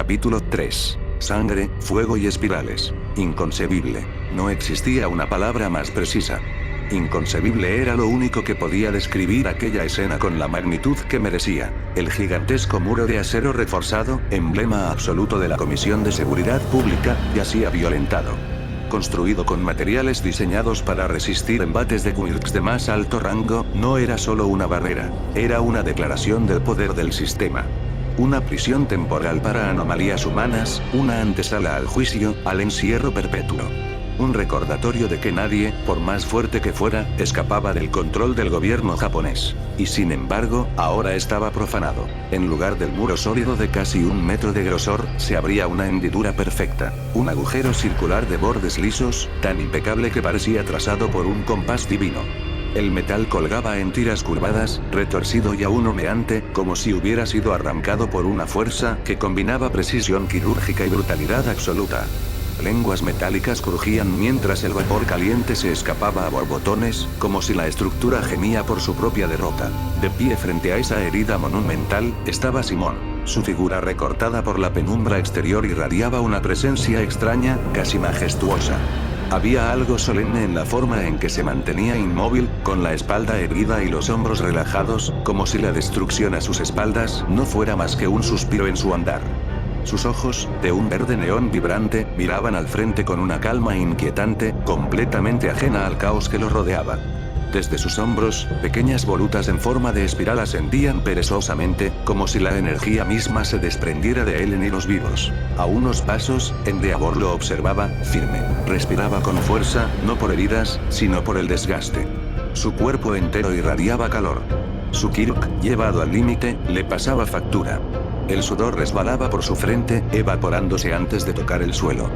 Capítulo 3. Sangre, fuego y espirales. Inconcebible. No existía una palabra más precisa. Inconcebible era lo único que podía describir aquella escena con la magnitud que merecía. El gigantesco muro de acero reforzado, emblema absoluto de la Comisión de Seguridad Pública, yacía violentado. Construido con materiales diseñados para resistir embates de quirks de más alto rango, no era solo una barrera, era una declaración del poder del sistema. Una prisión temporal para anomalías humanas, una antesala al juicio, al encierro perpetuo. Un recordatorio de que nadie, por más fuerte que fuera, escapaba del control del gobierno japonés. Y sin embargo, ahora estaba profanado. En lugar del muro sólido de casi 1 metro de grosor, se abría una hendidura perfecta. Un agujero circular de bordes lisos, tan impecable que parecía trazado por un compás divino. El metal colgaba en tiras curvadas, retorcido y aún humeante, como si hubiera sido arrancado por una fuerza que combinaba precisión quirúrgica y brutalidad absoluta. Lenguas metálicas crujían mientras el vapor caliente se escapaba a borbotones, como si la estructura gemía por su propia derrota. De pie frente a esa herida monumental, estaba Simón. Su figura recortada por la penumbra exterior irradiaba una presencia extraña, casi majestuosa. Había algo solemne en la forma en que se mantenía inmóvil, con la espalda erguida y los hombros relajados, como si la destrucción a sus espaldas no fuera más que un suspiro en su andar. Sus ojos, de un verde neón vibrante, miraban al frente con una calma inquietante, completamente ajena al caos que lo rodeaba. Desde sus hombros, pequeñas volutas en forma de espiral ascendían perezosamente, como si la energía misma se desprendiera de él en hilos vivos. A unos pasos, Endeavor lo observaba, firme. Respiraba con fuerza, no por heridas, sino por el desgaste. Su cuerpo entero irradiaba calor. Su kirk, llevado al límite, le pasaba factura. El sudor resbalaba por su frente, evaporándose antes de tocar el suelo.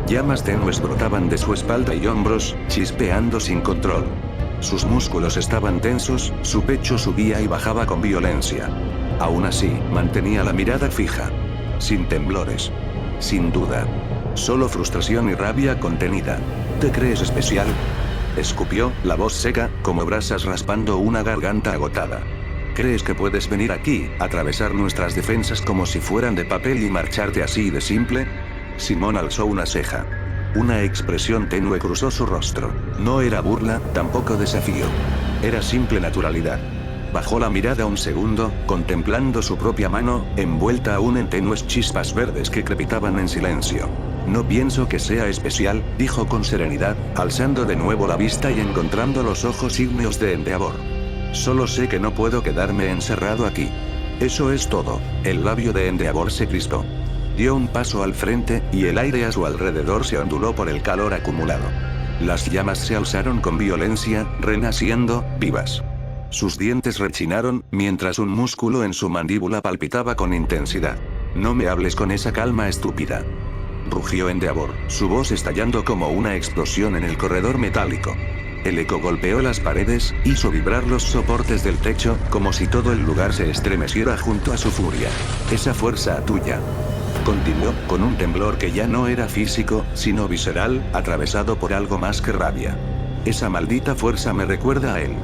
Llamas tenues brotaban de su espalda y hombros, chispeando sin control. Sus músculos estaban tensos, su pecho subía y bajaba con violencia. Aún así, mantenía la mirada fija. Sin temblores. Sin duda. Solo frustración y rabia contenida. ¿Te crees especial?, escupió, la voz seca, como brasas raspando una garganta agotada. ¿Crees que puedes venir aquí, atravesar nuestras defensas como si fueran de papel y marcharte así de simple? Simón alzó una ceja. Una expresión tenue cruzó su rostro. No era burla, tampoco desafío. Era simple naturalidad. Bajó la mirada un segundo, contemplando su propia mano, envuelta aún en tenues chispas verdes que crepitaban en silencio. No pienso que sea especial, dijo con serenidad, alzando de nuevo la vista y encontrando los ojos ígneos de Endeavor. Solo sé que no puedo quedarme encerrado aquí. Eso es todo. El labio de Endeavor se crispó. Dio un paso al frente, y el aire a su alrededor se onduló por el calor acumulado. Las llamas se alzaron con violencia, renaciendo, vivas. Sus dientes rechinaron, mientras un músculo en su mandíbula palpitaba con intensidad. No me hables con esa calma estúpida, rugió Endeavor, su voz estallando como una explosión en el corredor metálico. El eco golpeó las paredes, hizo vibrar los soportes del techo, como si todo el lugar se estremeciera junto a su furia. Esa fuerza tuya, continuó, con un temblor que ya no era físico, sino visceral, atravesado por algo más que rabia. Esa maldita fuerza me recuerda a él.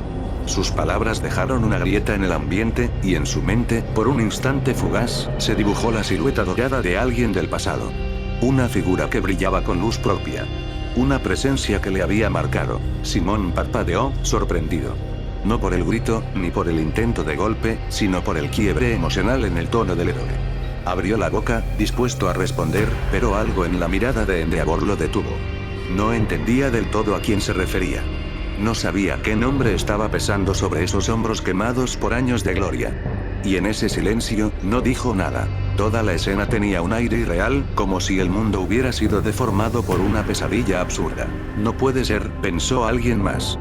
Sus palabras dejaron una grieta en el ambiente, y en su mente, por un instante fugaz, se dibujó la silueta dorada de alguien del pasado. Una figura que brillaba con luz propia. Una presencia que le había marcado. Simón parpadeó, sorprendido. No por el grito, ni por el intento de golpe, sino por el quiebre emocional en el tono del héroe. Abrió la boca, dispuesto a responder, pero algo en la mirada de Endeavor lo detuvo. No entendía del todo a quién se refería. No sabía qué nombre estaba pesando sobre esos hombros quemados por años de gloria. Y en ese silencio, no dijo nada. Toda la escena tenía un aire irreal, como si el mundo hubiera sido deformado por una pesadilla absurda. No puede ser, pensó alguien más.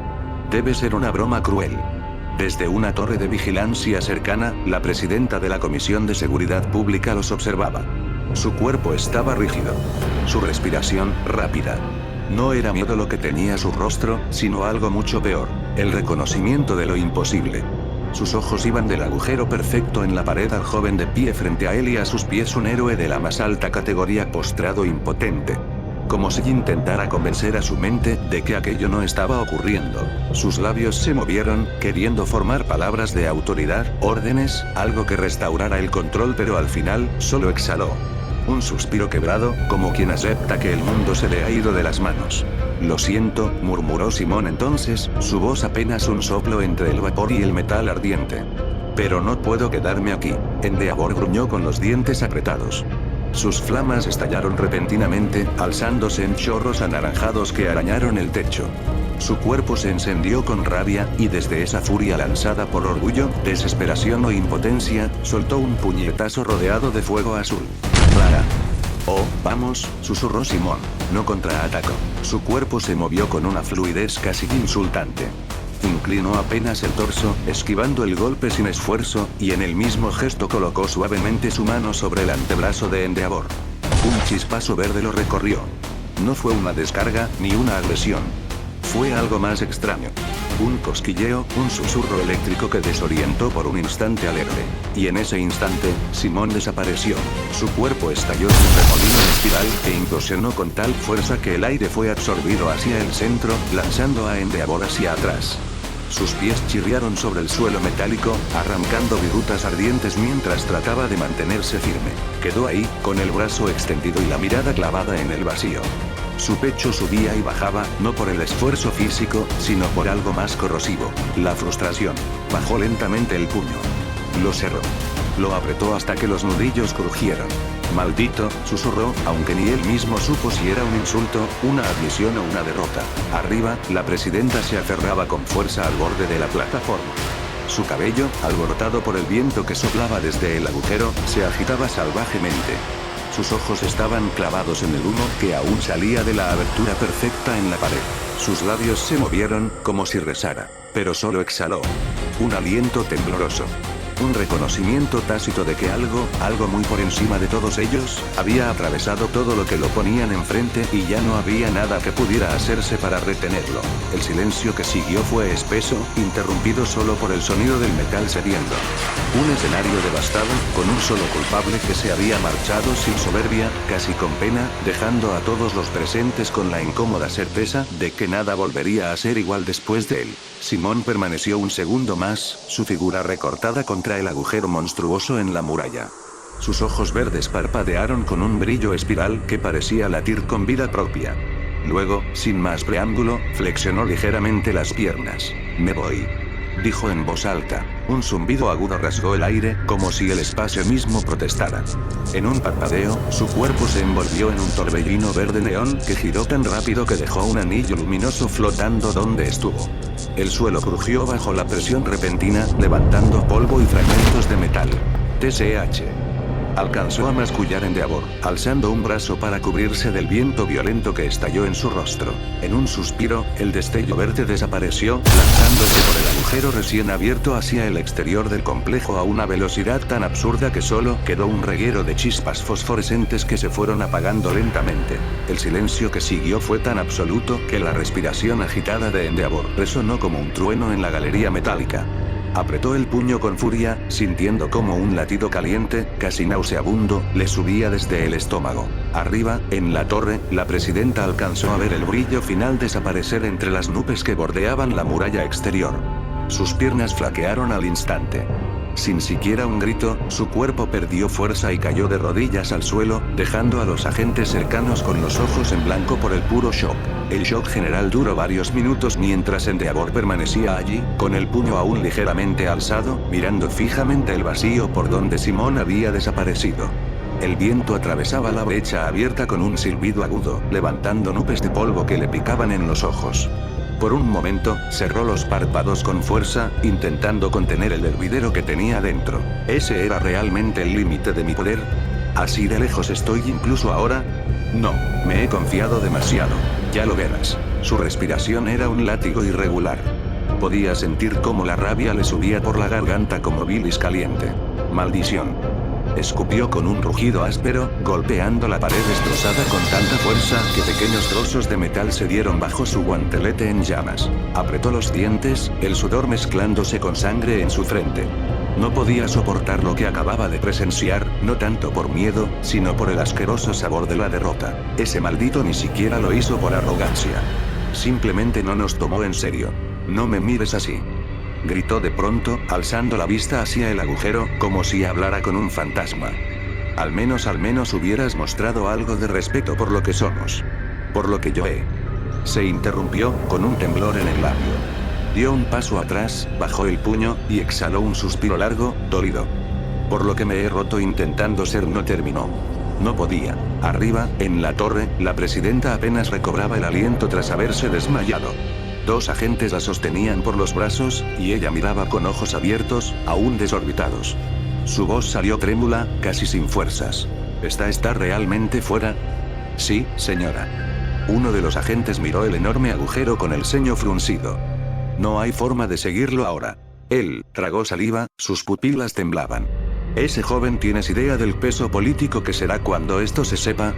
Debe ser una broma cruel. Desde una torre de vigilancia cercana, la presidenta de la Comisión de Seguridad Pública los observaba. Su cuerpo estaba rígido. Su respiración, rápida. No era miedo lo que tenía su rostro, sino algo mucho peor, el reconocimiento de lo imposible. Sus ojos iban del agujero perfecto en la pared al joven de pie frente a él y a sus pies un héroe de la más alta categoría postrado impotente. Como si intentara convencer a su mente de que aquello no estaba ocurriendo. Sus labios se movieron, queriendo formar palabras de autoridad, órdenes, algo que restaurara el control, pero al final, solo exhaló. Un suspiro quebrado, como quien acepta que el mundo se le ha ido de las manos. Lo siento, murmuró Simón entonces, su voz apenas un soplo entre el vapor y el metal ardiente. Pero no puedo quedarme aquí. Endeavor gruñó con los dientes apretados. Sus flamas estallaron repentinamente, alzándose en chorros anaranjados que arañaron el techo. Su cuerpo se encendió con rabia, y desde esa furia lanzada por orgullo, desesperación o impotencia, soltó un puñetazo rodeado de fuego azul. ¡Clara! Oh, vamos, susurró Simón. No contraatacó. Su cuerpo se movió con una fluidez casi insultante. Inclinó apenas el torso, esquivando el golpe sin esfuerzo, y en el mismo gesto colocó suavemente su mano sobre el antebrazo de Endeavor. Un chispazo verde lo recorrió. No fue una descarga, ni una agresión. Fue algo más extraño. Un cosquilleo, un susurro eléctrico que desorientó por un instante alegre. Y en ese instante, Simón desapareció. Su cuerpo estalló en un remolino en espiral que implosionó con tal fuerza que el aire fue absorbido hacia el centro, lanzando a Endeavor hacia atrás. Sus pies chirriaron sobre el suelo metálico, arrancando virutas ardientes mientras trataba de mantenerse firme. Quedó ahí, con el brazo extendido y la mirada clavada en el vacío. Su pecho subía y bajaba, no por el esfuerzo físico, sino por algo más corrosivo, la frustración. Bajó lentamente el puño. Lo cerró. Lo apretó hasta que los nudillos crujieron. Maldito, susurró, aunque ni él mismo supo si era un insulto, una admisión o una derrota. Arriba, la presidenta se aferraba con fuerza al borde de la plataforma. Su cabello, alborotado por el viento que soplaba desde el agujero, se agitaba salvajemente. Sus ojos estaban clavados en el humo que aún salía de la abertura perfecta en la pared. Sus labios se movieron, como si rezara, pero solo exhaló. Un aliento tembloroso. Un reconocimiento tácito de que algo muy por encima de todos ellos, había atravesado todo lo que lo ponían enfrente y ya no había nada que pudiera hacerse para retenerlo. El silencio que siguió fue espeso, interrumpido solo por el sonido del metal cediendo. Un escenario devastado, con un solo culpable que se había marchado sin soberbia, casi con pena, dejando a todos los presentes con la incómoda certeza de que nada volvería a ser igual después de él. Simón permaneció un segundo más, su figura recortada contra el agujero monstruoso en la muralla. Sus ojos verdes parpadearon con un brillo espiral que parecía latir con vida propia. Luego, sin más preámbulo, flexionó ligeramente las piernas. Me voy, dijo en voz alta. Un zumbido agudo rasgó el aire, como si el espacio mismo protestara. En un parpadeo, su cuerpo se envolvió en un torbellino verde neón que giró tan rápido que dejó un anillo luminoso flotando donde estuvo. El suelo crujió bajo la presión repentina, levantando polvo y fragmentos de metal. TSH. Alcanzó a mascullar Endeavor, alzando un brazo para cubrirse del viento violento que estalló en su rostro. En un suspiro, el destello verde desapareció, lanzándose por el agujero recién abierto hacia el exterior del complejo a una velocidad tan absurda que solo quedó un reguero de chispas fosforescentes que se fueron apagando lentamente. El silencio que siguió fue tan absoluto que la respiración agitada de Endeavor resonó como un trueno en la galería metálica. Apretó el puño con furia, sintiendo como un latido caliente, casi nauseabundo, le subía desde el estómago. Arriba, en la torre, la presidenta alcanzó a ver el brillo final desaparecer entre las nubes que bordeaban la muralla exterior. Sus piernas flaquearon al instante. Sin siquiera un grito, su cuerpo perdió fuerza y cayó de rodillas al suelo, dejando a los agentes cercanos con los ojos en blanco por el puro shock. El shock general duró varios minutos mientras Endeavor permanecía allí, con el puño aún ligeramente alzado, mirando fijamente el vacío por donde Simón había desaparecido. El viento atravesaba la brecha abierta con un silbido agudo, levantando nubes de polvo que le picaban en los ojos. Por un momento, cerró los párpados con fuerza, intentando contener el hervidero que tenía dentro. ¿Ese era realmente el límite de mi poder? ¿Así de lejos estoy incluso ahora? No, me he confiado demasiado. Ya lo verás. Su respiración era un látigo irregular. Podía sentir cómo la rabia le subía por la garganta como bilis caliente. Maldición. Escupió con un rugido áspero, golpeando la pared destrozada con tanta fuerza que pequeños trozos de metal se dieron bajo su guantelete en llamas. Apretó los dientes, el sudor mezclándose con sangre en su frente. No podía soportar lo que acababa de presenciar, no tanto por miedo, sino por el asqueroso sabor de la derrota. Ese maldito ni siquiera lo hizo por arrogancia. Simplemente no nos tomó en serio. No me mires así, gritó de pronto, alzando la vista hacia el agujero, como si hablara con un fantasma. Al menos hubieras mostrado algo de respeto por lo que somos. Por lo que yo he. Se interrumpió, con un temblor en el labio. Dio un paso atrás, bajó el puño, y exhaló un suspiro largo, dolido. Por lo que me he roto intentando ser. No terminó. No podía. Arriba, en la torre, la presidenta apenas recobraba el aliento tras haberse desmayado. 2 agentes la sostenían por los brazos, y ella miraba con ojos abiertos, aún desorbitados. Su voz salió trémula, casi sin fuerzas. ¿Está realmente fuera? Sí, señora. Uno de los agentes miró el enorme agujero con el ceño fruncido. No hay forma de seguirlo ahora. Él tragó saliva, sus pupilas temblaban. ¿Ese joven tienes idea del peso político que será cuando esto se sepa?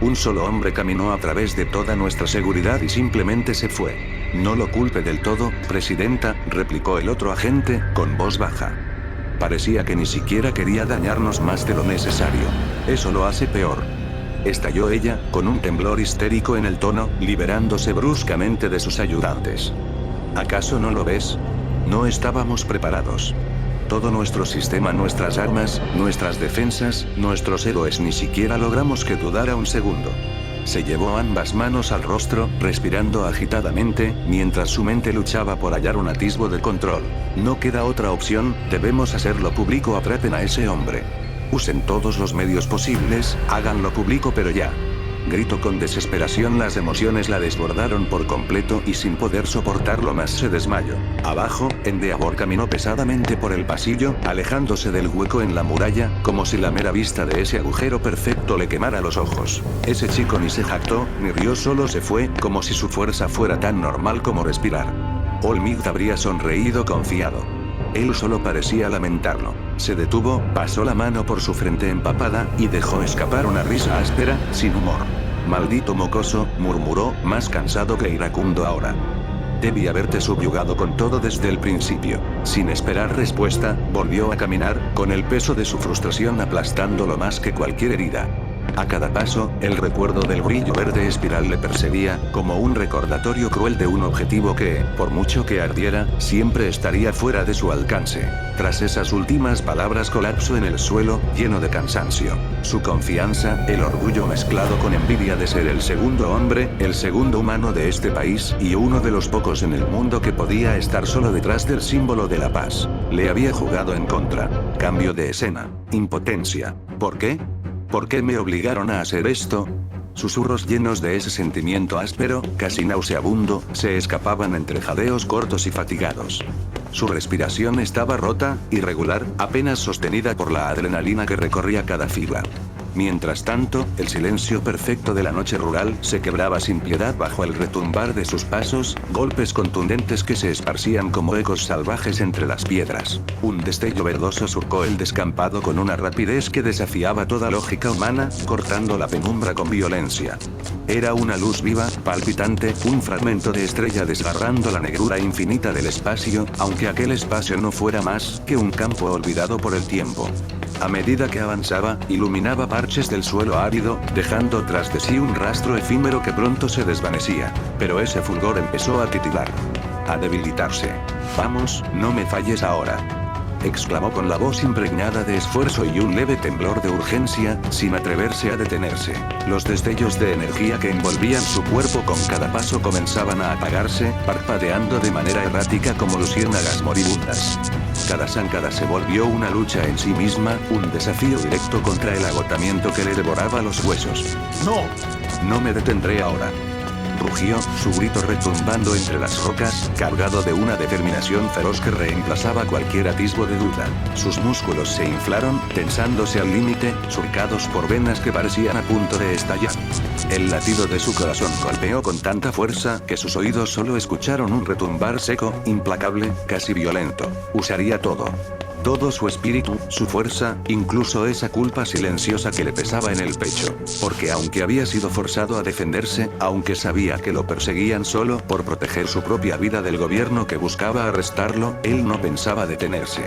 Un solo hombre caminó a través de toda nuestra seguridad y simplemente se fue. No lo culpe del todo, presidenta, replicó el otro agente, con voz baja. Parecía que ni siquiera quería dañarnos más de lo necesario. Eso lo hace peor. Estalló ella, con un temblor histérico en el tono, liberándose bruscamente de sus ayudantes. ¿Acaso no lo ves? No estábamos preparados. Todo nuestro sistema, nuestras armas, nuestras defensas, nuestros héroes ni siquiera logramos que dudara un segundo. Se llevó ambas manos al rostro, respirando agitadamente, mientras su mente luchaba por hallar un atisbo de control. No queda otra opción, debemos hacerlo público. Atrapen a ese hombre. Usen todos los medios posibles, háganlo público pero ya. Gritó con desesperación. Las emociones la desbordaron por completo y sin poder soportarlo más se desmayó. Abajo, Endeavor caminó pesadamente por el pasillo, alejándose del hueco en la muralla, como si la mera vista de ese agujero perfecto le quemara los ojos. Ese chico ni se jactó, ni rió, solo se fue, como si su fuerza fuera tan normal como respirar. Olmid habría sonreído confiado. Él solo parecía lamentarlo. Se detuvo, pasó la mano por su frente empapada, y dejó escapar una risa áspera, sin humor. Maldito mocoso, murmuró, más cansado que iracundo ahora. Debí haberte subyugado con todo desde el principio. Sin esperar respuesta, volvió a caminar, con el peso de su frustración aplastándolo más que cualquier herida. A cada paso, el recuerdo del brillo verde espiral le perseguía, como un recordatorio cruel de un objetivo que, por mucho que ardiera, siempre estaría fuera de su alcance. Tras esas últimas palabras colapsó en el suelo, lleno de cansancio. Su confianza, el orgullo mezclado con envidia de ser el segundo hombre, el segundo humano de este país, y uno de los pocos en el mundo que podía estar solo detrás del símbolo de la paz, le había jugado en contra. Cambio de escena. Impotencia. ¿Por qué? ¿Por qué me obligaron a hacer esto? Susurros llenos de ese sentimiento áspero, casi nauseabundo, se escapaban entre jadeos cortos y fatigados. Su respiración estaba rota, irregular, apenas sostenida por la adrenalina que recorría cada fibra. Mientras tanto, el silencio perfecto de la noche rural se quebraba sin piedad bajo el retumbar de sus pasos, golpes contundentes que se esparcían como ecos salvajes entre las piedras. Un destello verdoso surcó el descampado con una rapidez que desafiaba toda lógica humana, cortando la penumbra con violencia. Era una luz viva, palpitante, un fragmento de estrella desgarrando la negrura infinita del espacio, aunque aquel espacio no fuera más que un campo olvidado por el tiempo. A medida que avanzaba, iluminaba parches del suelo árido, dejando tras de sí un rastro efímero que pronto se desvanecía. Pero ese fulgor empezó a titilar. A debilitarse. Vamos, no me falles ahora. Exclamó con la voz impregnada de esfuerzo y un leve temblor de urgencia, sin atreverse a detenerse. Los destellos de energía que envolvían su cuerpo con cada paso comenzaban a apagarse, parpadeando de manera errática como luciérnagas moribundas. Cada zancada se volvió una lucha en sí misma, un desafío directo contra el agotamiento que le devoraba los huesos. ¡No! No me detendré ahora. Rugió, su grito retumbando entre las rocas, cargado de una determinación feroz que reemplazaba cualquier atisbo de duda. Sus músculos se inflaron, tensándose al límite, surcados por venas que parecían a punto de estallar. El latido de su corazón golpeó con tanta fuerza que sus oídos solo escucharon un retumbar seco, implacable, casi violento. Usaría todo. Todo su espíritu, su fuerza, incluso esa culpa silenciosa que le pesaba en el pecho. Porque aunque había sido forzado a defenderse, aunque sabía que lo perseguían solo por proteger su propia vida del gobierno que buscaba arrestarlo, él no pensaba detenerse.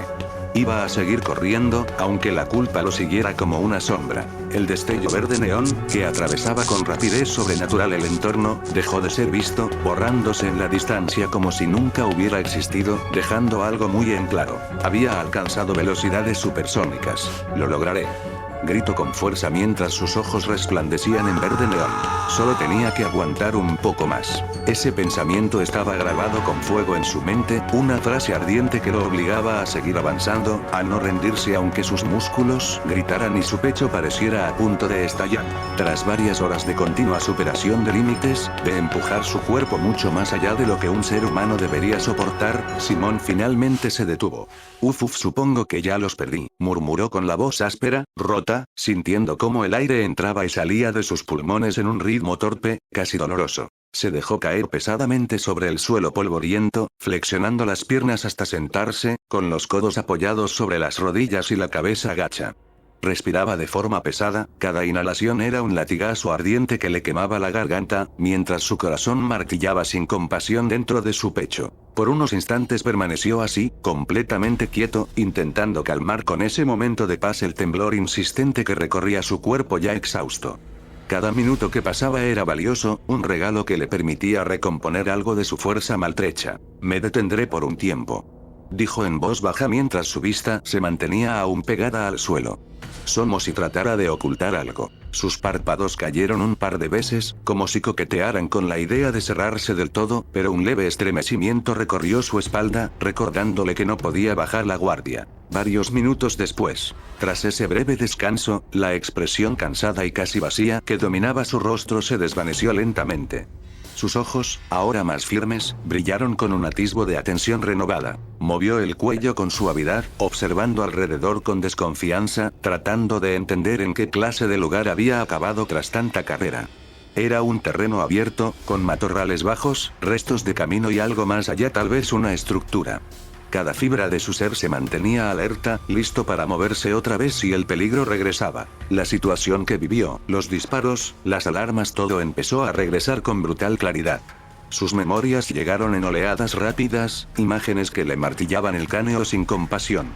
Iba a seguir corriendo, aunque la culpa lo siguiera como una sombra. El destello verde neón, que atravesaba con rapidez sobrenatural el entorno, dejó de ser visto, borrándose en la distancia como si nunca hubiera existido, dejando algo muy en claro. Había alcanzado velocidades supersónicas. Lo lograré. gritó con fuerza mientras sus ojos resplandecían en verde neón. Solo tenía que aguantar un poco más. Ese pensamiento estaba grabado con fuego en su mente, una frase ardiente que lo obligaba a seguir avanzando, a no rendirse aunque sus músculos gritaran y su pecho pareciera a punto de estallar. Tras varias horas de continua superación de límites, de empujar su cuerpo mucho más allá de lo que un ser humano debería soportar, Simón finalmente se detuvo. Uf, supongo que ya los perdí, murmuró con la voz áspera, rota, sintiendo cómo el aire entraba y salía de sus pulmones en un ritmo torpe, casi doloroso. Se dejó caer pesadamente sobre el suelo polvoriento, flexionando las piernas hasta sentarse, con los codos apoyados sobre las rodillas y la cabeza gacha. Respiraba de forma pesada, cada inhalación era un latigazo ardiente que le quemaba la garganta, mientras su corazón martillaba sin compasión dentro de su pecho. Por unos instantes permaneció así, completamente quieto, intentando calmar con ese momento de paz el temblor insistente que recorría su cuerpo ya exhausto. Cada minuto que pasaba era valioso, un regalo que le permitía recomponer algo de su fuerza maltrecha. Me detendré por un tiempo, dijo en voz baja mientras su vista se mantenía aún pegada al suelo. Como si tratara de ocultar algo. Sus párpados cayeron un par de veces, como si coquetearan con la idea de cerrarse del todo, pero un leve estremecimiento recorrió su espalda, recordándole que no podía bajar la guardia. Varios minutos después, tras ese breve descanso, la expresión cansada y casi vacía que dominaba su rostro se desvaneció lentamente. Sus ojos, ahora más firmes, brillaron con un atisbo de atención renovada. Movió el cuello con suavidad, observando alrededor con desconfianza, tratando de entender en qué clase de lugar había acabado tras tanta carrera. Era un terreno abierto, con matorrales bajos, restos de camino y algo más allá tal vez una estructura. Cada fibra de su ser se mantenía alerta, listo para moverse otra vez si el peligro regresaba. La situación que vivió, los disparos, las alarmas, todo empezó a regresar con brutal claridad. Sus memorias llegaron en oleadas rápidas, imágenes que le martillaban el cráneo sin compasión.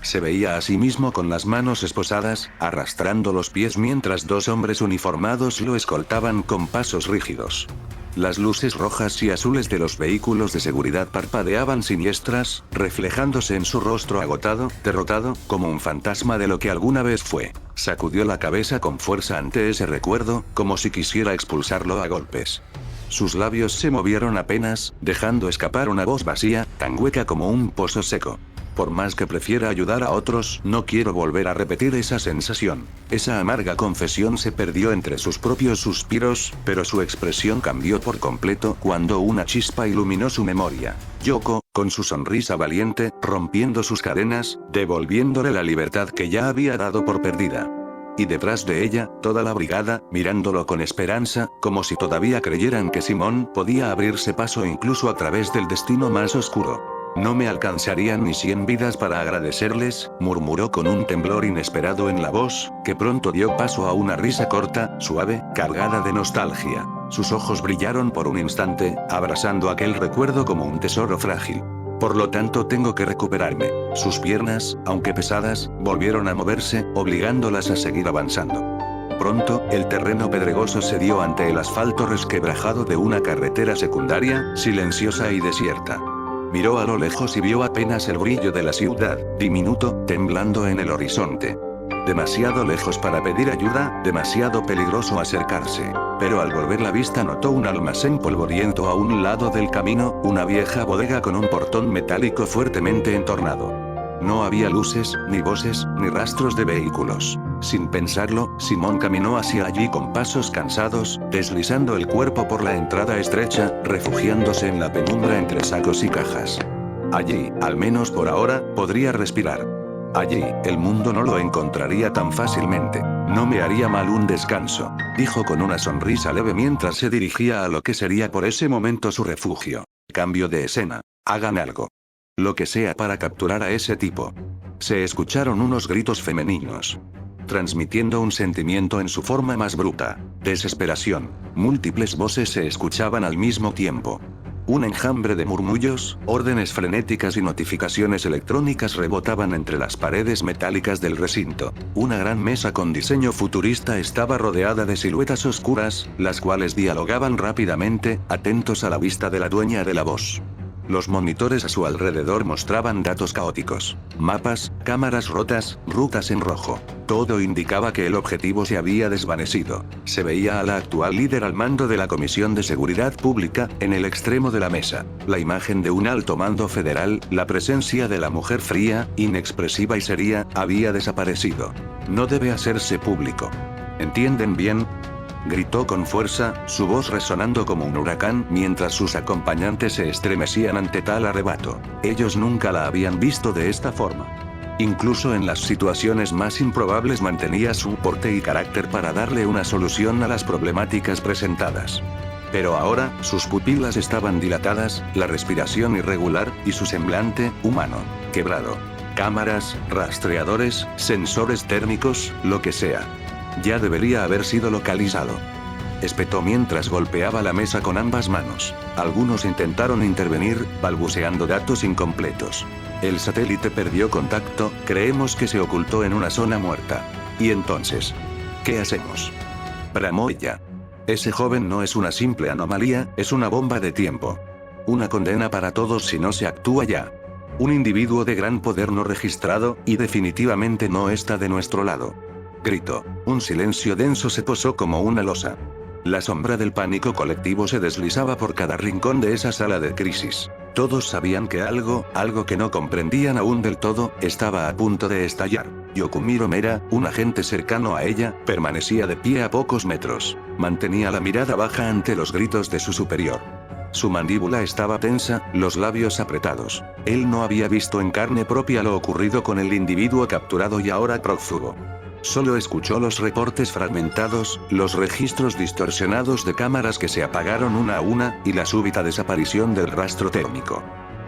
Se veía a sí mismo con las manos esposadas, arrastrando los pies mientras dos hombres uniformados lo escoltaban con pasos rígidos. Las luces rojas y azules de los vehículos de seguridad parpadeaban siniestras, reflejándose en su rostro agotado, derrotado, como un fantasma de lo que alguna vez fue. Sacudió la cabeza con fuerza ante ese recuerdo, como si quisiera expulsarlo a golpes. Sus labios se movieron apenas, dejando escapar una voz vacía, tan hueca como un pozo seco. Por más que prefiera ayudar a otros, no quiero volver a repetir esa sensación. Esa amarga confesión se perdió entre sus propios suspiros, pero su expresión cambió por completo cuando una chispa iluminó su memoria. Yoko, con su sonrisa valiente, rompiendo sus cadenas, devolviéndole la libertad que ya había dado por perdida. Y detrás de ella, toda la brigada, mirándolo con esperanza, como si todavía creyeran que Simón podía abrirse paso incluso a través del destino más oscuro. No me alcanzarían ni 100 vidas para agradecerles, murmuró con un temblor inesperado en la voz, que pronto dio paso a una risa corta, suave, cargada de nostalgia. Sus ojos brillaron por un instante, abrazando aquel recuerdo como un tesoro frágil. Por lo tanto tengo que recuperarme. Sus piernas, aunque pesadas, volvieron a moverse, obligándolas a seguir avanzando. Pronto, el terreno pedregoso se dio ante el asfalto resquebrajado de una carretera secundaria, silenciosa y desierta. Miró a lo lejos y vio apenas el brillo de la ciudad, diminuto, temblando en el horizonte. Demasiado lejos para pedir ayuda, demasiado peligroso acercarse. Pero al volver la vista notó un almacén polvoriento a un lado del camino, una vieja bodega con un portón metálico fuertemente entornado. No había luces, ni voces, ni rastros de vehículos. Sin pensarlo, Simón caminó hacia allí con pasos cansados, deslizando el cuerpo por la entrada estrecha, refugiándose en la penumbra entre sacos y cajas. Allí, al menos por ahora, podría respirar. Allí, el mundo no lo encontraría tan fácilmente. No me haría mal un descanso, dijo con una sonrisa leve mientras se dirigía a lo que sería por ese momento su refugio. Cambio de escena. Hagan algo. Lo que sea para capturar a ese tipo. Se escucharon unos gritos femeninos, transmitiendo un sentimiento en su forma más bruta. Desesperación. Múltiples voces se escuchaban al mismo tiempo. Un enjambre de murmullos, órdenes frenéticas y notificaciones electrónicas rebotaban entre las paredes metálicas del recinto. Una gran mesa con diseño futurista estaba rodeada de siluetas oscuras, las cuales dialogaban rápidamente, atentos a la vista de la dueña de la voz. Los monitores a su alrededor mostraban datos caóticos. Mapas, cámaras rotas, rutas en rojo. Todo indicaba que el objetivo se había desvanecido. Se veía a la actual líder al mando de la Comisión de Seguridad Pública, en el extremo de la mesa. La imagen de un alto mando federal, la presencia de la mujer fría, inexpresiva y seria, había desaparecido. No debe hacerse público. ¿Entienden bien? Gritó con fuerza, su voz resonando como un huracán, mientras sus acompañantes se estremecían ante tal arrebato. Ellos nunca la habían visto de esta forma. Incluso en las situaciones más improbables mantenía su porte y carácter para darle una solución a las problemáticas presentadas. Pero ahora, sus pupilas estaban dilatadas, la respiración irregular, y su semblante, humano, quebrado. Cámaras, rastreadores, sensores térmicos, lo que sea. Ya debería haber sido localizado. Espetó mientras golpeaba la mesa con ambas manos. Algunos intentaron intervenir, balbuceando datos incompletos. El satélite perdió contacto, creemos que se ocultó en una zona muerta. ¿Y entonces? ¿Qué hacemos? Bramó ella. Ese joven no es una simple anomalía, es una bomba de tiempo. Una condena para todos si no se actúa ya. Un individuo de gran poder no registrado, y definitivamente no está de nuestro lado. Gritó. Un silencio denso se posó como una losa. La sombra del pánico colectivo se deslizaba por cada rincón de esa sala de crisis. Todos sabían que algo que no comprendían aún del todo, estaba a punto de estallar. Yokumiro Mera, un agente cercano a ella, permanecía de pie a pocos metros. Mantenía la mirada baja ante los gritos de su superior. Su mandíbula estaba tensa, los labios apretados. Él no había visto en carne propia lo ocurrido con el individuo capturado y ahora prófugo. Solo escuchó los reportes fragmentados, los registros distorsionados de cámaras que se apagaron una a una, y la súbita desaparición del rastro térmico.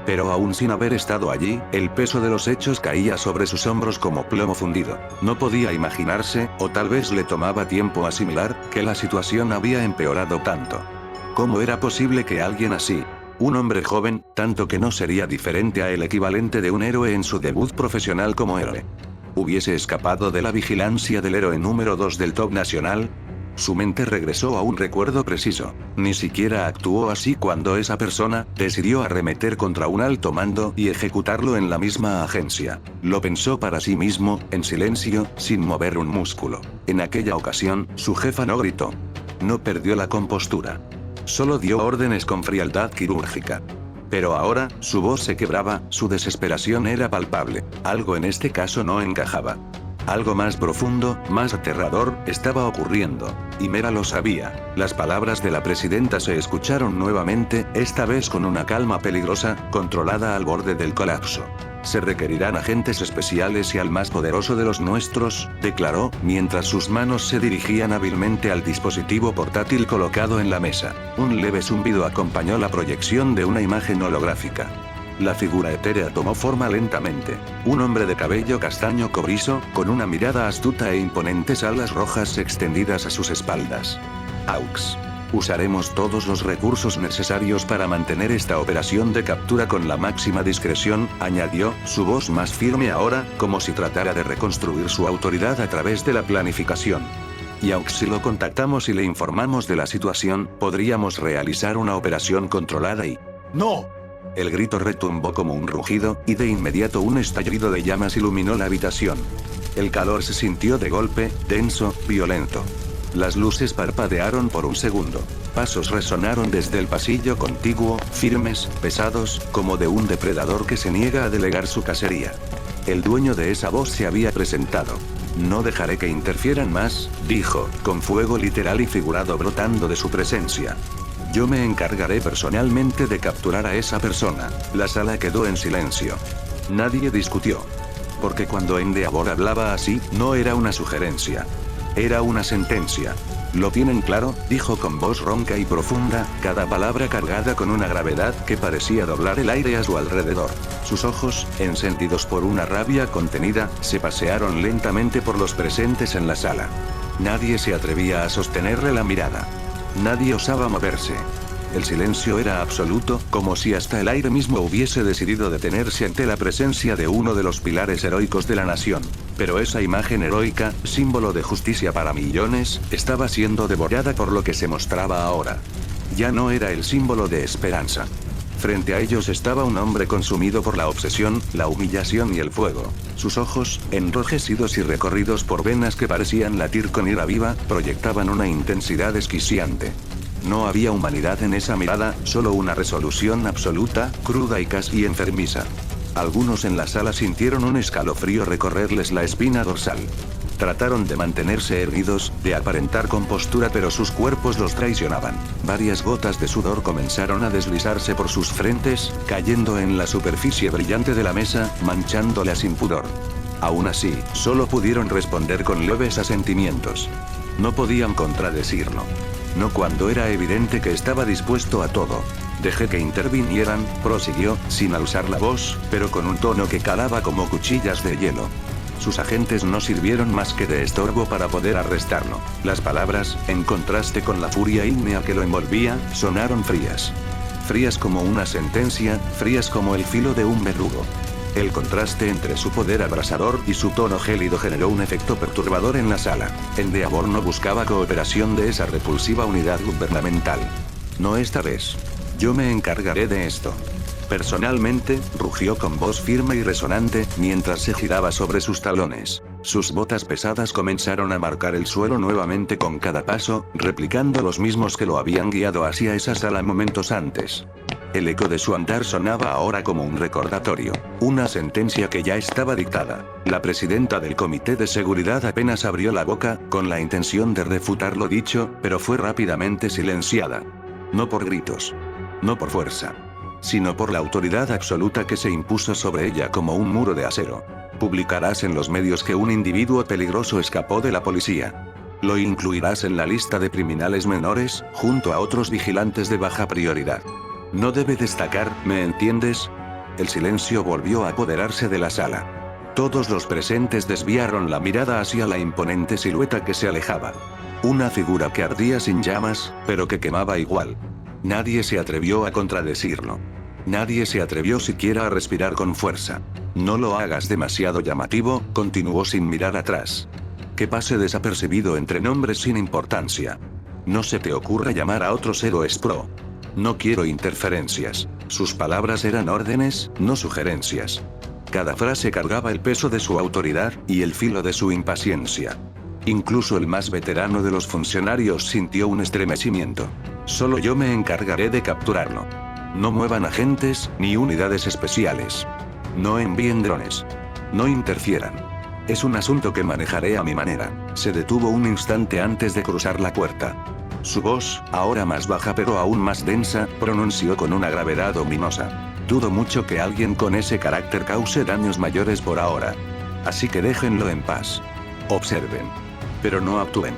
Pero aún sin haber estado allí, el peso de los hechos caía sobre sus hombros como plomo fundido. No podía imaginarse, o tal vez le tomaba tiempo asimilar, que la situación había empeorado tanto. ¿Cómo era posible que alguien así, un hombre joven, tanto que no sería diferente a el equivalente de un héroe en su debut profesional como héroe, hubiese escapado de la vigilancia del héroe número 2 del top nacional? Su mente regresó a un recuerdo preciso. Ni siquiera actuó así cuando esa persona decidió arremeter contra un alto mando y ejecutarlo en la misma agencia. Lo pensó para sí mismo, en silencio, sin mover un músculo. En aquella ocasión, su jefa no gritó. No perdió la compostura. Solo dio órdenes con frialdad quirúrgica. Pero ahora, su voz se quebraba, su desesperación era palpable. Algo en este caso no encajaba. Algo más profundo, más aterrador, estaba ocurriendo. Y Mera lo sabía. Las palabras de la presidenta se escucharon nuevamente, esta vez con una calma peligrosa, controlada al borde del colapso. Se requerirán agentes especiales y al más poderoso de los nuestros, declaró, mientras sus manos se dirigían hábilmente al dispositivo portátil colocado en la mesa. Un leve zumbido acompañó la proyección de una imagen holográfica. La figura etérea tomó forma lentamente. Un hombre de cabello castaño cobrizo, con una mirada astuta e imponentes alas rojas extendidas a sus espaldas. Aux. Usaremos todos los recursos necesarios para mantener esta operación de captura con la máxima discreción, añadió, su voz más firme ahora, como si tratara de reconstruir su autoridad a través de la planificación. Y aunque si lo contactamos y le informamos de la situación, podríamos realizar una operación controlada y... ¡No! El grito retumbó como un rugido, y de inmediato un estallido de llamas iluminó la habitación. El calor se sintió de golpe, denso, violento. Las luces parpadearon por un segundo. Pasos resonaron desde el pasillo contiguo, firmes, pesados, como de un depredador que se niega a delegar su cacería. El dueño de esa voz se había presentado. No dejaré que interfieran más, dijo, con fuego literal y figurado brotando de su presencia. Yo me encargaré personalmente de capturar a esa persona. La sala quedó en silencio. Nadie discutió. Porque cuando Endeavor hablaba así, no era una sugerencia. Era una sentencia. ¿Lo tienen claro?, dijo con voz ronca y profunda, cada palabra cargada con una gravedad que parecía doblar el aire a su alrededor. Sus ojos, encendidos por una rabia contenida, se pasearon lentamente por los presentes en la sala. Nadie se atrevía a sostenerle la mirada. Nadie osaba moverse. El silencio era absoluto, como si hasta el aire mismo hubiese decidido detenerse ante la presencia de uno de los pilares heroicos de la nación. Pero esa imagen heroica, símbolo de justicia para millones, estaba siendo devorada por lo que se mostraba ahora. Ya no era el símbolo de esperanza. Frente a ellos estaba un hombre consumido por la obsesión, la humillación y el fuego. Sus ojos, enrojecidos y recorridos por venas que parecían latir con ira viva, proyectaban una intensidad desquiciante. No había humanidad en esa mirada, solo una resolución absoluta, cruda y casi enfermiza. Algunos en la sala sintieron un escalofrío recorrerles la espina dorsal. Trataron de mantenerse erguidos, de aparentar compostura, pero sus cuerpos los traicionaban. Varias gotas de sudor comenzaron a deslizarse por sus frentes, cayendo en la superficie brillante de la mesa, manchándola sin pudor. Aún así, solo pudieron responder con leves asentimientos. No podían contradecirlo. No cuando era evidente que estaba dispuesto a todo. Dejé que intervinieran, prosiguió, sin alzar la voz, pero con un tono que calaba como cuchillas de hielo. Sus agentes no sirvieron más que de estorbo para poder arrestarlo. Las palabras, en contraste con la furia ígnea que lo envolvía, sonaron frías. Frías como una sentencia, frías como el filo de un verdugo. El contraste entre su poder abrasador y su tono gélido generó un efecto perturbador en la sala. Endeavor no buscaba cooperación de esa repulsiva unidad gubernamental. No esta vez. Yo me encargaré de esto. Personalmente, rugió con voz firme y resonante, mientras se giraba sobre sus talones. Sus botas pesadas comenzaron a marcar el suelo nuevamente con cada paso, replicando los mismos que lo habían guiado hacia esa sala momentos antes. El eco de su andar sonaba ahora como un recordatorio, una sentencia que ya estaba dictada. La presidenta del Comité de Seguridad apenas abrió la boca, con la intención de refutar lo dicho, pero fue rápidamente silenciada. No por gritos. No por fuerza. Sino por la autoridad absoluta que se impuso sobre ella como un muro de acero. Publicarás en los medios que un individuo peligroso escapó de la policía. Lo incluirás en la lista de criminales menores, junto a otros vigilantes de baja prioridad. No debe destacar, ¿me entiendes? El silencio volvió a apoderarse de la sala. Todos los presentes desviaron la mirada hacia la imponente silueta que se alejaba. Una figura que ardía sin llamas, pero que quemaba igual. Nadie se atrevió a contradecirlo. Nadie se atrevió siquiera a respirar con fuerza. No lo hagas demasiado llamativo, continuó sin mirar atrás. Que pase desapercibido entre nombres sin importancia. No se te ocurra llamar a otros héroes pro. No quiero interferencias. Sus palabras eran órdenes, no sugerencias. Cada frase cargaba el peso de su autoridad, y el filo de su impaciencia. Incluso el más veterano de los funcionarios sintió un estremecimiento. Solo yo me encargaré de capturarlo. No muevan agentes, ni unidades especiales. No envíen drones. No interfieran. Es un asunto que manejaré a mi manera. Se detuvo un instante antes de cruzar la puerta. Su voz, ahora más baja pero aún más densa, pronunció con una gravedad ominosa. Dudo mucho que alguien con ese carácter cause daños mayores por ahora. Así que déjenlo en paz. Observen. Pero no actúen.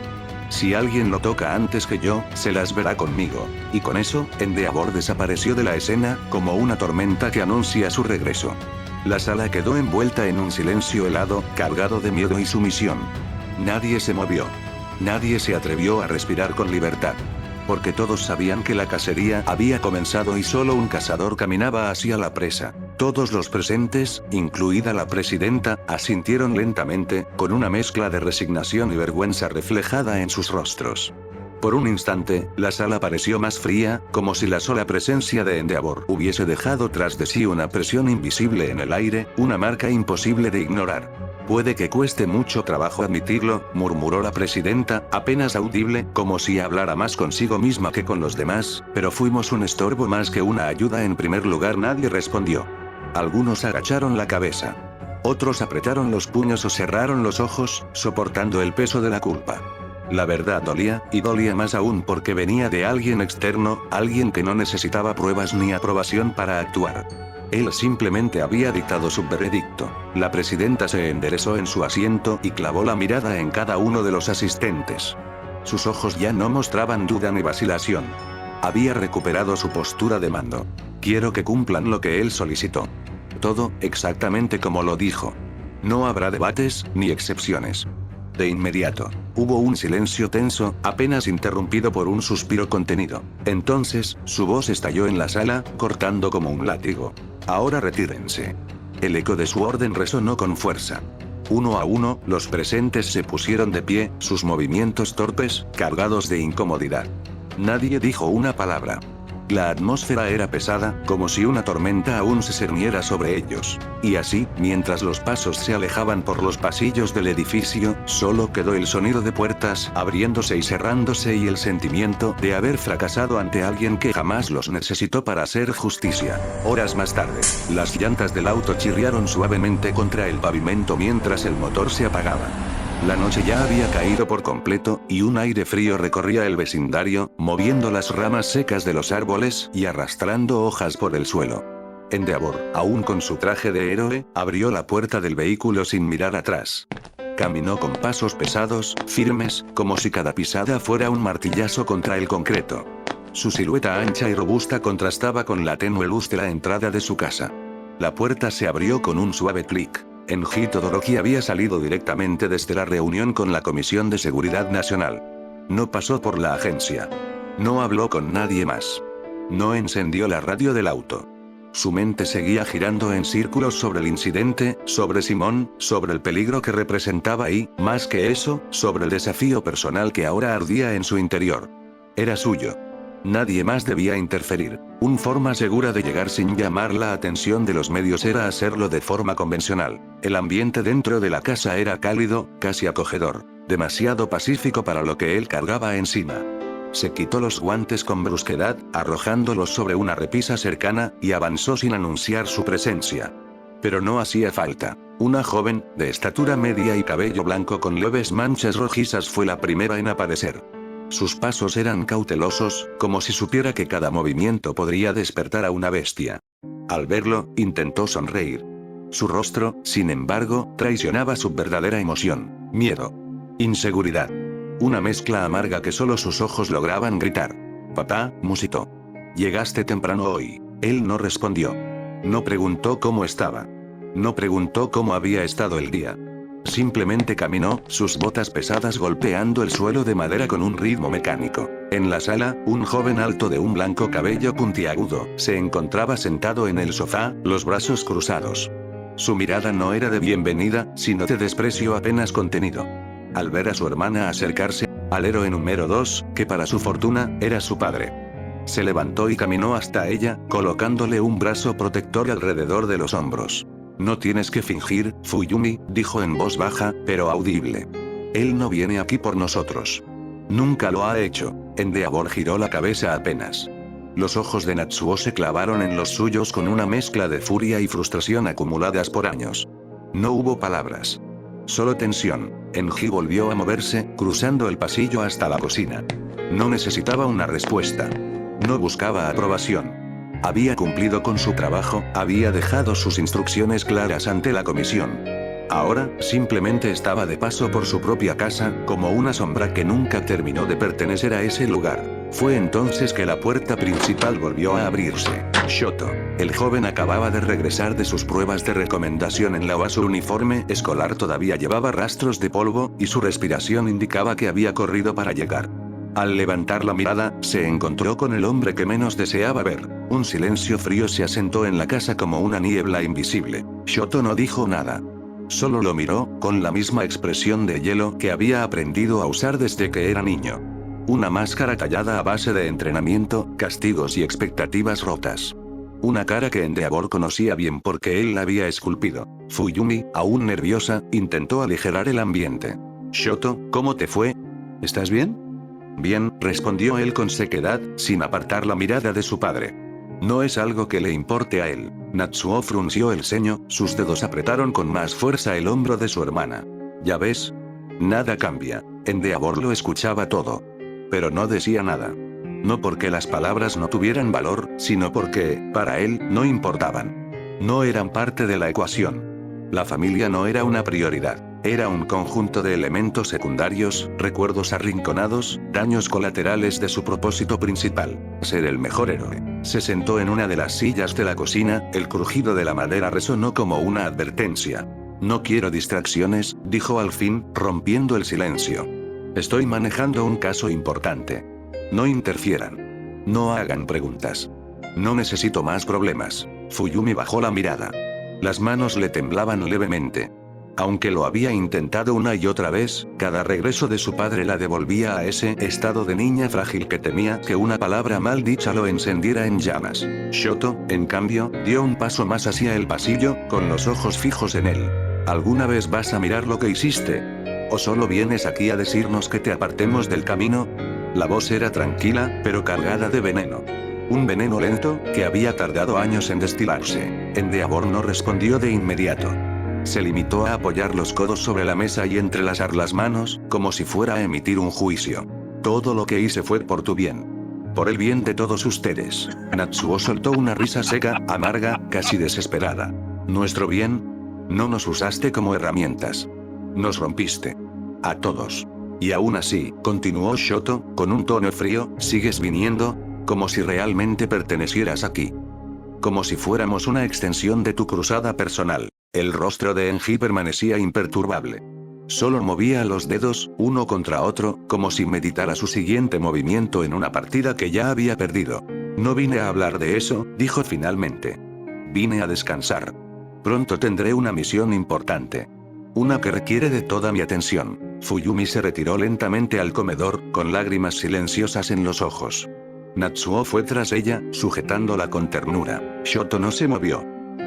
Si alguien lo toca antes que yo, se las verá conmigo. Y con eso, Endeavor desapareció de la escena, como una tormenta que anuncia su regreso. La sala quedó envuelta en un silencio helado, cargado de miedo y sumisión. Nadie se movió. Nadie se atrevió a respirar con libertad. Porque todos sabían que la cacería había comenzado y solo un cazador caminaba hacia la presa. Todos los presentes, incluida la presidenta, asintieron lentamente, con una mezcla de resignación y vergüenza reflejada en sus rostros. Por un instante, la sala pareció más fría, como si la sola presencia de Endeavor hubiese dejado tras de sí una presión invisible en el aire, una marca imposible de ignorar. Puede que cueste mucho trabajo admitirlo, murmuró la presidenta, apenas audible, como si hablara más consigo misma que con los demás, pero fuimos un estorbo más que una ayuda. En primer lugar, nadie respondió. Algunos agacharon la cabeza. Otros apretaron los puños o cerraron los ojos, soportando el peso de la culpa. La verdad dolía, y dolía más aún porque venía de alguien externo, alguien que no necesitaba pruebas ni aprobación para actuar. Él simplemente había dictado su veredicto. La presidenta se enderezó en su asiento y clavó la mirada en cada uno de los asistentes. Sus ojos ya no mostraban duda ni vacilación. Había recuperado su postura de mando. Quiero que cumplan lo que él solicitó. Todo, exactamente como lo dijo. No habrá debates, ni excepciones. De inmediato, hubo un silencio tenso, apenas interrumpido por un suspiro contenido. Entonces, su voz estalló en la sala, cortando como un látigo. Ahora retírense. El eco de su orden resonó con fuerza. Uno a uno, los presentes se pusieron de pie, sus movimientos torpes, cargados de incomodidad. Nadie dijo una palabra. La atmósfera era pesada, como si una tormenta aún se cerniera sobre ellos. Y así, mientras los pasos se alejaban por los pasillos del edificio, solo quedó el sonido de puertas abriéndose y cerrándose y el sentimiento de haber fracasado ante alguien que jamás los necesitó para hacer justicia. Horas más tarde, las llantas del auto chirriaron suavemente contra el pavimento mientras el motor se apagaba. La noche ya había caído por completo, y un aire frío recorría el vecindario, moviendo las ramas secas de los árboles y arrastrando hojas por el suelo. Endeavor, aún con su traje de héroe, abrió la puerta del vehículo sin mirar atrás. Caminó con pasos pesados, firmes, como si cada pisada fuera un martillazo contra el concreto. Su silueta ancha y robusta contrastaba con la tenue luz de la entrada de su casa. La puerta se abrió con un suave clic. Enji Todoroki había salido directamente desde la reunión con la Comisión de Seguridad Nacional. No pasó por la agencia. No habló con nadie más. No encendió la radio del auto. Su mente seguía girando en círculos sobre el incidente, sobre Simón, sobre el peligro que representaba y, más que eso, sobre el desafío personal que ahora ardía en su interior. Era suyo. Nadie más debía interferir. Una forma segura de llegar sin llamar la atención de los medios era hacerlo de forma convencional. El ambiente dentro de la casa era cálido, casi acogedor. Demasiado pacífico para lo que él cargaba encima. Se quitó los guantes con brusquedad, arrojándolos sobre una repisa cercana, y avanzó sin anunciar su presencia. Pero no hacía falta. Una joven, de estatura media y cabello blanco con leves manchas rojizas fue la primera en aparecer. Sus pasos eran cautelosos, como si supiera que cada movimiento podría despertar a una bestia. Al verlo, intentó sonreír. Su rostro, sin embargo, traicionaba su verdadera emoción: miedo. Inseguridad. Una mezcla amarga que solo sus ojos lograban gritar. «Papá», musitó. «Llegaste temprano hoy». Él no respondió. No preguntó cómo estaba. No preguntó cómo había estado el día. Simplemente caminó, sus botas pesadas golpeando el suelo de madera con un ritmo mecánico. En la sala, un joven alto de un blanco cabello puntiagudo se encontraba sentado en el sofá, los brazos cruzados. Su mirada no era de bienvenida, sino de desprecio apenas contenido. Al ver a su hermana acercarse, al héroe número 2, que para su fortuna, era su padre. Se levantó y caminó hasta ella, colocándole un brazo protector alrededor de los hombros. «No tienes que fingir, Fuyumi», dijo en voz baja, pero audible. «Él no viene aquí por nosotros. Nunca lo ha hecho». Endeavor giró la cabeza apenas. Los ojos de Natsuo se clavaron en los suyos con una mezcla de furia y frustración acumuladas por años. No hubo palabras. Solo tensión. Enji volvió a moverse, cruzando el pasillo hasta la cocina. No necesitaba una respuesta. No buscaba aprobación. Había cumplido con su trabajo, había dejado sus instrucciones claras ante la comisión. Ahora, simplemente estaba de paso por su propia casa, como una sombra que nunca terminó de pertenecer a ese lugar. Fue entonces que la puerta principal volvió a abrirse. Shoto. El joven acababa de regresar de sus pruebas de recomendación en la UA. Su uniforme escolar todavía llevaba rastros de polvo, y su respiración indicaba que había corrido para llegar. Al levantar la mirada, se encontró con el hombre que menos deseaba ver. Un silencio frío se asentó en la casa como una niebla invisible. Shoto no dijo nada. Solo lo miró, con la misma expresión de hielo que había aprendido a usar desde que era niño. Una máscara tallada a base de entrenamiento, castigos y expectativas rotas. Una cara que Endeavor conocía bien porque él la había esculpido. Fuyumi, aún nerviosa, intentó aligerar el ambiente. «Shoto, ¿cómo te fue? ¿Estás bien?» «Bien», respondió él con sequedad, sin apartar la mirada de su padre. No es algo que le importe a él. Natsuo frunció el ceño, sus dedos apretaron con más fuerza el hombro de su hermana. «¿Ya ves? Nada cambia». Endeavor lo escuchaba todo. Pero no decía nada. No porque las palabras no tuvieran valor, sino porque, para él, no importaban. No eran parte de la ecuación. La familia no era una prioridad. Era un conjunto de elementos secundarios, recuerdos arrinconados, daños colaterales de su propósito principal: ser el mejor héroe. Se sentó en una de las sillas de la cocina, el crujido de la madera resonó como una advertencia. «No quiero distracciones», dijo al fin, rompiendo el silencio. «Estoy manejando un caso importante. No interfieran. No hagan preguntas. No necesito más problemas». Fuyumi bajó la mirada. Las manos le temblaban levemente. Aunque lo había intentado una y otra vez, cada regreso de su padre la devolvía a ese estado de niña frágil que temía que una palabra mal dicha lo encendiera en llamas. Shoto, en cambio, dio un paso más hacia el pasillo, con los ojos fijos en él. ¿Alguna vez vas a mirar lo que hiciste? ¿O solo vienes aquí a decirnos que te apartemos del camino? La voz era tranquila, pero cargada de veneno. Un veneno lento, que había tardado años en destilarse. Endeavor no respondió de inmediato. Se limitó a apoyar los codos sobre la mesa y entrelazar las manos, como si fuera a emitir un juicio. Todo lo que hice fue por tu bien. Por el bien de todos ustedes. Natsuo soltó una risa seca, amarga, casi desesperada. ¿Nuestro bien? No nos usaste como herramientas. Nos rompiste. A todos. Y aún así, continuó Shoto, con un tono frío, sigues viniendo, como si realmente pertenecieras aquí. Como si fuéramos una extensión de tu cruzada personal. El rostro de Enji permanecía imperturbable. Solo movía los dedos, uno contra otro, como si meditara su siguiente movimiento en una partida que ya había perdido. No vine a hablar de eso, dijo finalmente. Vine a descansar. Pronto tendré una misión importante. Una que requiere de toda mi atención. Fuyumi se retiró lentamente al comedor, con lágrimas silenciosas en los ojos. Natsuo fue tras ella, sujetándola con ternura. Shoto no se movió.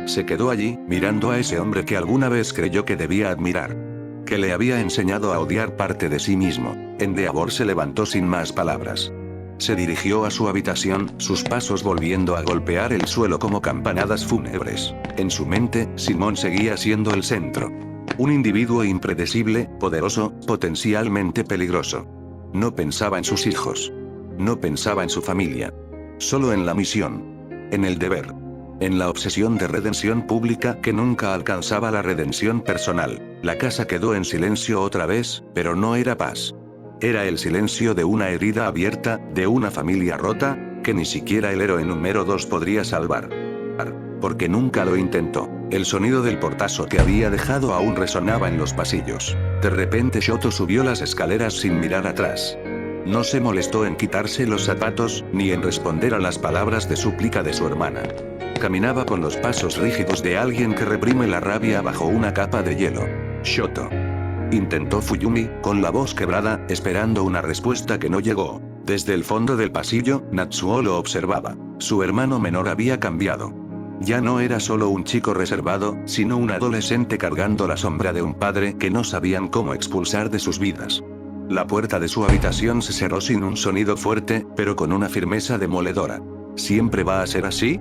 Se quedó allí, mirando a ese hombre que alguna vez creyó que debía admirar. Que le había enseñado a odiar parte de sí mismo. Endeavor se levantó sin más palabras. Se dirigió a su habitación, sus pasos volviendo a golpear el suelo como campanadas fúnebres. En su mente, Simón seguía siendo el centro. Un individuo impredecible, poderoso, potencialmente peligroso. No pensaba en sus hijos. No pensaba en su familia. Solo en la misión. En el deber. En la obsesión de redención pública que nunca alcanzaba la redención personal. La casa quedó en silencio otra vez, pero no era paz. Era el silencio de una herida abierta, de una familia rota, que ni siquiera el héroe número 2 podría salvar. Porque nunca lo intentó. El sonido del portazo que había dejado aún resonaba en los pasillos. De repente Shoto subió las escaleras sin mirar atrás. No se molestó en quitarse los zapatos, ni en responder a las palabras de súplica de su hermana. Caminaba con los pasos rígidos de alguien que reprime la rabia bajo una capa de hielo. Shoto. Intentó Fuyumi, con la voz quebrada, esperando una respuesta que no llegó. Desde el fondo del pasillo, Natsuo lo observaba. Su hermano menor había cambiado. Ya no era solo un chico reservado, sino un adolescente cargando la sombra de un padre que no sabían cómo expulsar de sus vidas. La puerta de su habitación se cerró sin un sonido fuerte, pero con una firmeza demoledora. ¿Siempre va a ser así?,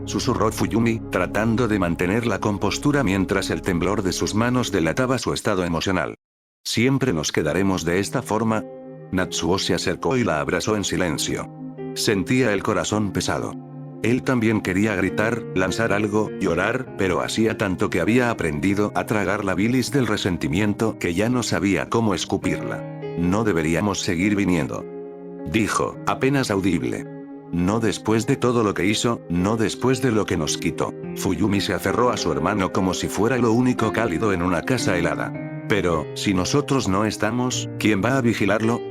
susurró Fuyumi, tratando de mantener la compostura mientras el temblor de sus manos delataba su estado emocional. ¿Siempre nos quedaremos de esta forma? Natsuo se acercó y la abrazó en silencio. Sentía el corazón pesado. Él también quería gritar, lanzar algo, llorar, pero hacía tanto que había aprendido a tragar la bilis del resentimiento que ya no sabía cómo escupirla. No deberíamos seguir viniendo. Dijo, apenas audible. No después de todo lo que hizo, no después de lo que nos quitó. Fuyumi se aferró a su hermano como si fuera lo único cálido en una casa helada. Pero, si nosotros no estamos, ¿quién va a vigilarlo?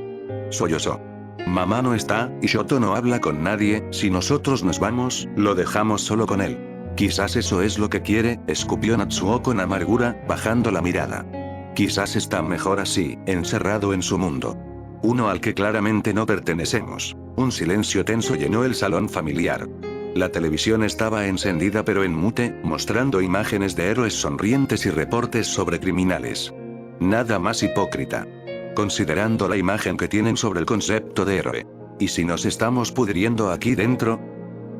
Sollozó. Mamá no está, y Shoto no habla con nadie, si nosotros nos vamos, lo dejamos solo con él. Quizás eso es lo que quiere, escupió Natsuo con amargura, bajando la mirada. Quizás está mejor así, encerrado en su mundo. Uno al que claramente no pertenecemos. Un silencio tenso llenó el salón familiar. La televisión estaba encendida pero en mute, mostrando imágenes de héroes sonrientes y reportes sobre criminales. Nada más hipócrita. Considerando la imagen que tienen sobre el concepto de héroe. ¿Y si nos estamos pudriendo aquí dentro?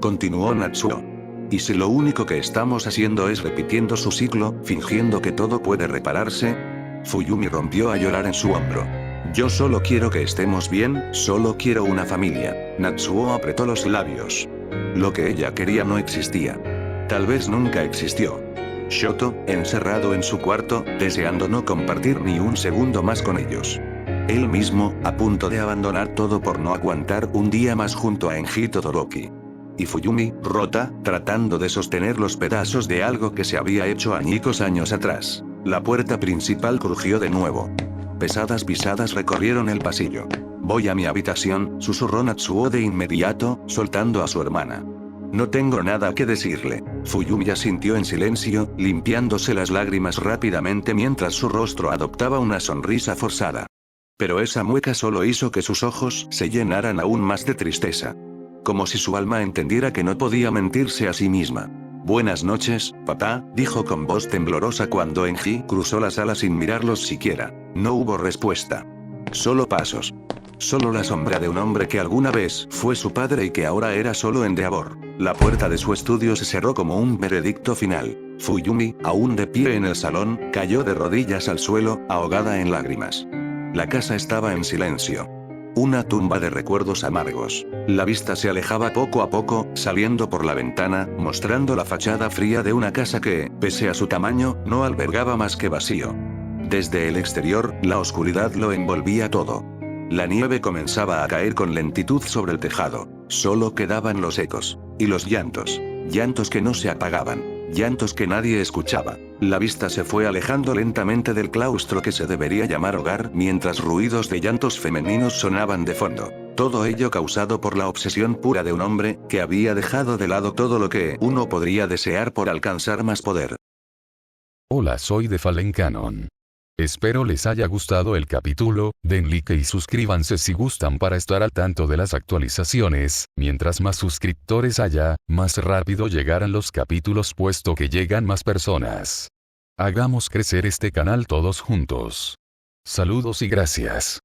Continuó Natsuo. ¿Y si lo único que estamos haciendo es repitiendo su ciclo, fingiendo que todo puede repararse? Fuyumi rompió a llorar en su hombro. Yo solo quiero que estemos bien, solo quiero una familia. Natsuo apretó los labios. Lo que ella quería no existía. Tal vez nunca existió. Shoto, encerrado en su cuarto, deseando no compartir ni un segundo más con ellos. Él mismo, a punto de abandonar todo por no aguantar un día más junto a Enji Todoroki. Y Fuyumi, rota, tratando de sostener los pedazos de algo que se había hecho añicos años atrás. La puerta principal crujió de nuevo. Pesadas pisadas recorrieron el pasillo. Voy a mi habitación, susurró Natsuo de inmediato, soltando a su hermana. No tengo nada que decirle. Fuyumi asintió en silencio, limpiándose las lágrimas rápidamente mientras su rostro adoptaba una sonrisa forzada. Pero esa mueca solo hizo que sus ojos se llenaran aún más de tristeza. Como si su alma entendiera que no podía mentirse a sí misma. «Buenas noches, papá», dijo con voz temblorosa cuando Enji cruzó la sala sin mirarlos siquiera. No hubo respuesta. Solo pasos. Solo la sombra de un hombre que alguna vez fue su padre y que ahora era solo Endeavor. La puerta de su estudio se cerró como un veredicto final. Fuyumi, aún de pie en el salón, cayó de rodillas al suelo, ahogada en lágrimas. La casa estaba en silencio. Una tumba de recuerdos amargos. La vista se alejaba poco a poco, saliendo por la ventana, mostrando la fachada fría de una casa que, pese a su tamaño, no albergaba más que vacío. Desde el exterior, la oscuridad lo envolvía todo. La nieve comenzaba a caer con lentitud sobre el tejado. Solo quedaban los ecos. Y los llantos. Llantos que no se apagaban. Llantos que nadie escuchaba. La vista se fue alejando lentamente del claustro que se debería llamar hogar, mientras ruidos de llantos femeninos sonaban de fondo. Todo ello causado por la obsesión pura de un hombre, que había dejado de lado todo lo que uno podría desear por alcanzar más poder. Hola, soy de Fallen Canon. Espero les haya gustado el capítulo, den like y suscríbanse si gustan para estar al tanto de las actualizaciones. Mientras más suscriptores haya, más rápido llegarán los capítulos puesto que llegan más personas. Hagamos crecer este canal todos juntos. Saludos y gracias.